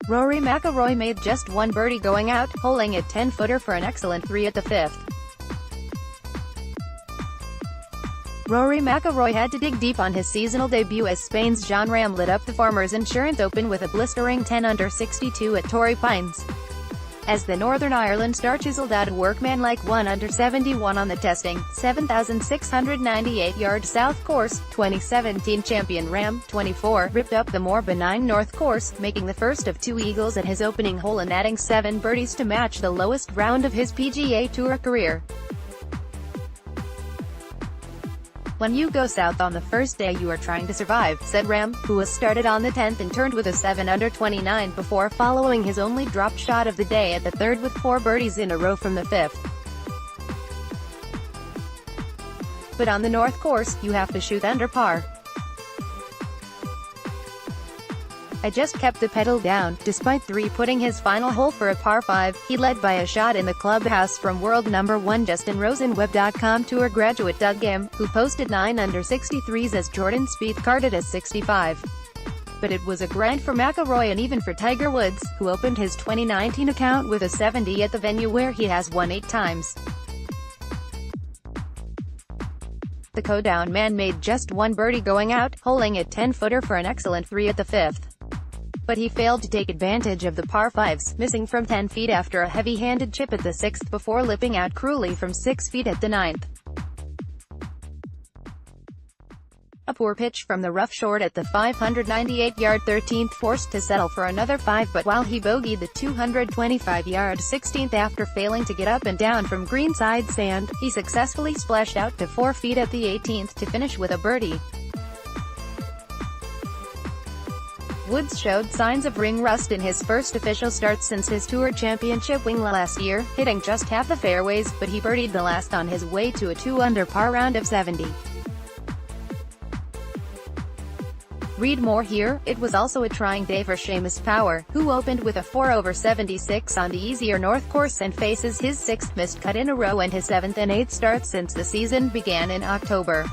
Rory McIlroy made just one birdie going out, holing a 10-footer for an excellent 3 at the 5th. Rory McIlroy had to dig deep on his seasonal debut as Spain's Rahm lit up the Farmers Insurance Open with a blistering 10 under 62 at Torrey Pines. As the Northern Ireland star chiseled out a workmanlike 1 under 71 on the testing, 7,698-yard South course, 2017 champion Rahm, 24, ripped up the more benign North course, making the first of 2 eagles at his opening hole and adding 7 birdies to match the lowest round of his PGA Tour career. "When you go south on the first day you are trying to survive," said Rahm, who was started on the 10th and turned with a 7 under 29 before following his only drop shot of the day at the 3rd with 4 birdies in a row from the 5th. "But on the North course, you have to shoot under par. I just kept the pedal down." Despite 3 putting his final hole for a par 5, he led by a shot in the clubhouse from world number 1 Justin Rose and Web.com Tour graduate Doug Ghim, who posted 9 under 63s as Jordan Spieth carded as 65. But it was a grind for McIlroy and even for Tiger Woods, who opened his 2019 account with a 70 at the venue where he has won 8 times. The co-down man made just one birdie going out, holing a 10-footer for an excellent 3 at the 5th. But he failed to take advantage of the par 5s, missing from 10 feet after a heavy-handed chip at the 6th before lipping out cruelly from 6 feet at the 9th. A poor pitch from the rough short at the 598-yard 13th forced to settle for another 5, but while he bogeyed the 225-yard 16th after failing to get up and down from greenside sand, he successfully splashed out to 4 feet at the 18th to finish with a birdie. Woods showed signs of ring rust in his first official start since his Tour Championship win last year, hitting just half the fairways, but he birdied the last on his way to a 2 under par round of 70. Read more here. It was also a trying day for Seamus Power, who opened with a 4 over 76 on the easier North course and faces his 6th missed cut in a row and his 7th and 8th starts since the season began in October.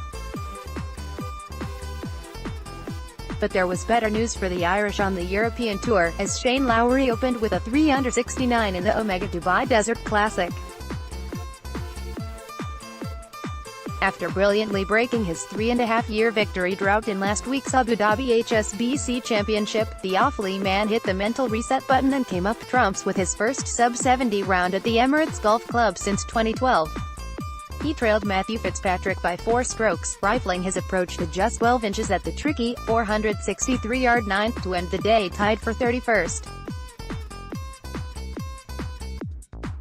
But there was better news for the Irish on the European Tour, as Shane Lowry opened with a 3 under 69 in the Omega Dubai Desert Classic. After brilliantly breaking his 3.5-year victory drought in last week's Abu Dhabi HSBC Championship, the Offaly man hit the mental reset button and came up trumps with his first sub-70 round at the Emirates Golf Club since 2012. He trailed Matthew Fitzpatrick by 4 strokes, rifling his approach to just 12 inches at the tricky, 463-yard 9th to end the day tied for 31st.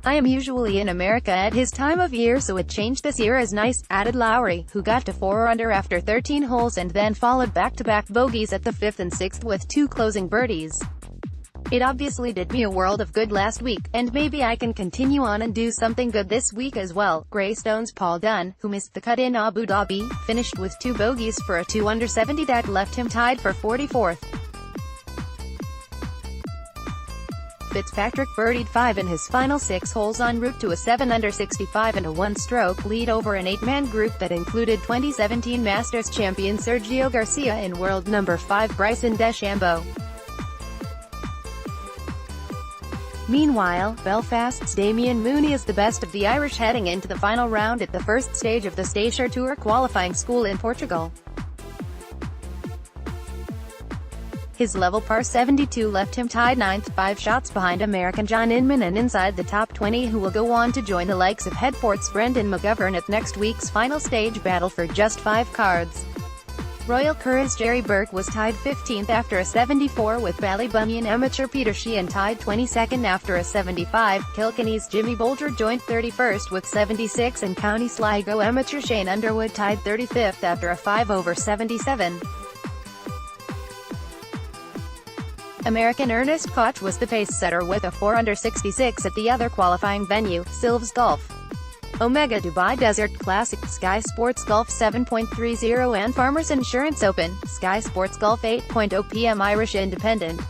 "I am usually in America at his time of year, so it changed this year is nice," added Lowry, who got to 4 under after 13 holes and then followed back-to-back bogeys at the 5th and 6th with 2 closing birdies. "It obviously did me a world of good last week, and maybe I can continue on and do something good this week as well." Greystone's Paul Dunn, who missed the cut in Abu Dhabi, finished with 2 bogeys for a 2 under 70 that left him tied for 44th. Fitzpatrick birdied 5 in his final 6 holes en route to a 7 under 65 and a 1-stroke lead over an 8-man group that included 2017 Masters champion Sergio Garcia and world number 5 Bryson DeChambeau. Meanwhile, Belfast's Damien Mooney is the best of the Irish heading into the final round at the first stage of the Stacer Tour qualifying school in Portugal. His level par 72 left him tied 9th, 5 shots behind American John Inman and inside the top 20, who will go on to join the likes of Headport's Brendan McGovern at next week's final stage battle for just 5 cards. Royal Currag's Jerry Burke was tied 15th after a 74 with Ballybunion amateur Peter Sheehan tied 22nd after a 75, Kilkenny's Jimmy Bolger joined 31st with 76 and County Sligo amateur Shane Underwood tied 35th after a 5 over 77. American Ernest Koch was the pace setter with a 4 under 66 at the other qualifying venue, Silves Golf. Omega Dubai Desert Classic, Sky Sports Golf 7.30 and Farmers Insurance Open, Sky Sports Golf 8.0 p.m. Irish Independent.